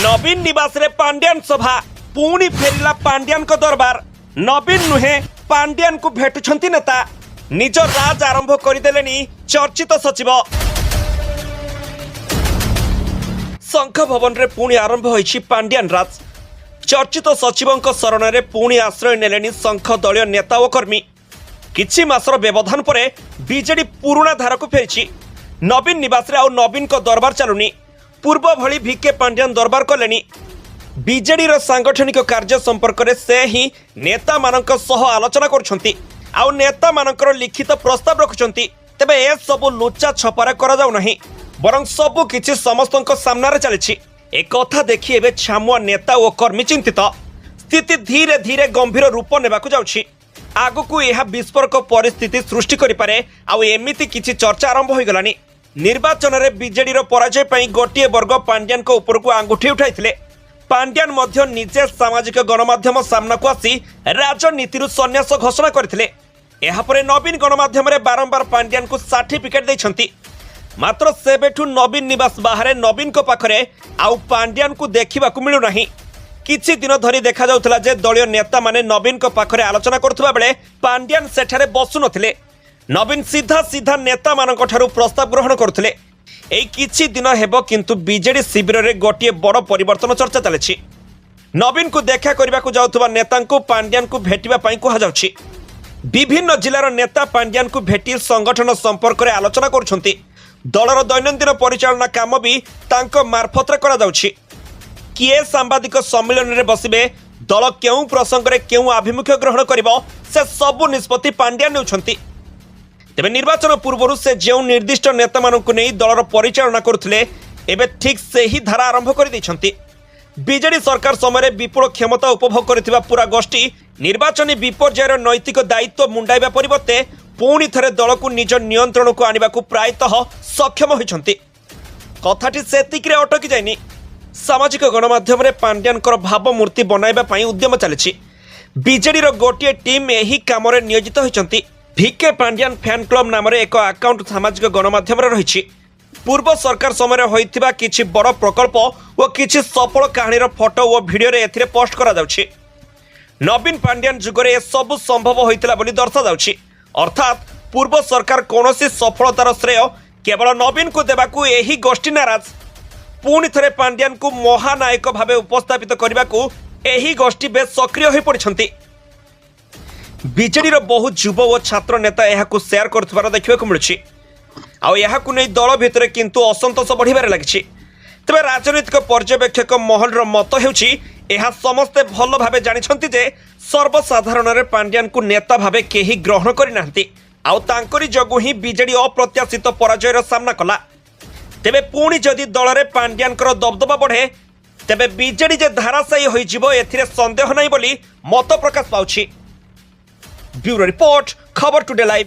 नवीन निवास रे पांड्यान सभा पुणी फेरिला पांड्यान को दरबार। नवीन नुहे पांड्यान को भेटुछंती नेता निज राज आरंभ करदेलेनी चर्चित सचिव। शंख भवन रे पुणी आरंभ होईछि पांड्यान राज। चर्चित सचिवंक शरण रे पुणी आश्रय नेलेनी शंख दलीय नेता और कर्मी। किछि मासर व्यवधान परे बीजेडी पुराणा धारक फेरिछि। नवीन निवास रे आउ नवीन को दरबार चलुनी। पूर्व भली भिके पांड्यान दरबार कलेनी। बीजेडी रो सांगठनिक कार्य संपर्क रे से ही नेता मानक सह आलोचना करुछंती आउ नेता मानकर लिखित प्रस्ताव रखुछंती। तबे ए सब लुचा छपारा करा जाउ नाही, बरं सब किछि समस्तक सामना रे चलिछि। ए कथा देखि एबे छामुआ नेता ओ कर्मी चिंतित। स्थिति धीरे धीरे गंभीर रूप नेबाकू जाउछि। आगुकू यह विस्फोरक परिस्थिति सृष्टि करि पारे आउ एमिति किछि चर्चा आरंभ होई गलानी। निर्वाचन में बीजेडी पराजय पर गोटे वर्ग पांड्यान को ऊपर को आंगुठी उठाई। पांड्यान मध्य निजे सामाजिक गणमाध्यम सामना को आसी राजनीति संन्यास घोषणा करथिले। एहापरे नवीन गणमाध्यम रे बारंबार पांड्यान को सर्टिफिकेट दैछंती। मात्र सेबेठु नवीन निवास बाहर नवीन को पाखरे आउ पांड्यान को देखिबाकू मिलु नाही। किछि दिन धरी देखा जाउथला जे दलीय नेता माने नवीन को पाखरे आलोचना करथुबा बेले पांड्यान सेठारे बसु नथिले। नवीन सीधा सीधा नेता मानक ठारू प्रस्ताव ग्रहण करथिले। एई किछि दिन हेबो किंतु बीजेडी शिविर रे गोटिए बड़ परिवर्तन चर्चा चलेछि। नवीन को देखा करबा को जाउथबा नेता को पांड्यान को भेटिबा पई कहा जाउछि। विभिन्न जिल्लार नेता पांड्यान को भेटी संगठन संपर्क रे आलोचना करुछंती। दलर दैनंदिन परिचालना काम भी तांको मार्फत रे करा जाउछि। किए सांबादिक सम्मेलन रे बसिबे, दल केउ प्रसंग रे केउ आभिमुख्य ग्रहण करिवो, से सब निष्पत्ति पांड्यान नेउछंती। तेबे निर्वाचन पूर्व से जो निर्दिष्ट नेता मानक नहीं दलर परिचालना करुथिले, एबे ठीक से ही धारा आरंभ कर दैछंती। बीजेडी सरकार समय विपुल क्षमता उपभोग करथिबा पूरा गोष्ठी निर्वाचन विपर्ययर नैतिक दायित्व मुंडाइबा परिवर्ते पुणी थरे दल को निज नियंत्रण को आनिबा को प्रायतः सक्षम होइछंती। कथाटी सेतिक रे अटकी जाइनी। सामाजिक गणमाध्यम रे पांड्यानकर भावमूर्ति बनाइबा पई उद्यम चलिछि। बीजेडी रो गोटिए टीम एही काम रे नियोजित होइछंती। भिके पांड्यान फैन क्लब नाम एक अकाउंट सामाजिक गणमाध्यम रही। पूर्व सरकार समय होइथिबा किछि बड़ प्रकल्प और किछि सफल कहानी फोटो और वीडियो रे एथिरे पोस्ट करा जाउछि। नवीन पांड्यान जुगरे ए सब संभव होइतिला बोली दर्शा जाउछि। अर्थात पूर्व सरकार कोनोसी सफलतार श्रेय केवल नवीन को देबाकू एही गोष्ठी नाराज। पुणी थरे पांड्यान को महानायक भावे उपस्थापित करबाकू एही गोष्ठी बेस सक्रिय होई पड़िछंती। बीजेडी बहु युव और छात्र नेता यहां शेयर कर देखा मिलूँ। आउ यहां नहीं दल भितर किंतु असंतोष बढ़िबार लगी। तेज राजनीतिक पर्यवेक्षक महल मत होउछि यह समस्ते भल भावे जानिछंती जे सर्वसाधारण रे पांड्यान को नेता भावे केही ग्रहण करिनांती। आउ तांकरी जगु ही बीजेडी अप्रत्याशित पराजयर सामना कला। तेबे पुणी जदि दल रे पांड्यानकर दबदबा बढ़े, तेबे बीजेडी जे धाराशायी होइजिवो एथिरे संदेह नाही बोली मत प्रकाश पाउछि। ब्यूरो रिपोर्ट, खबर टुडे लाइव।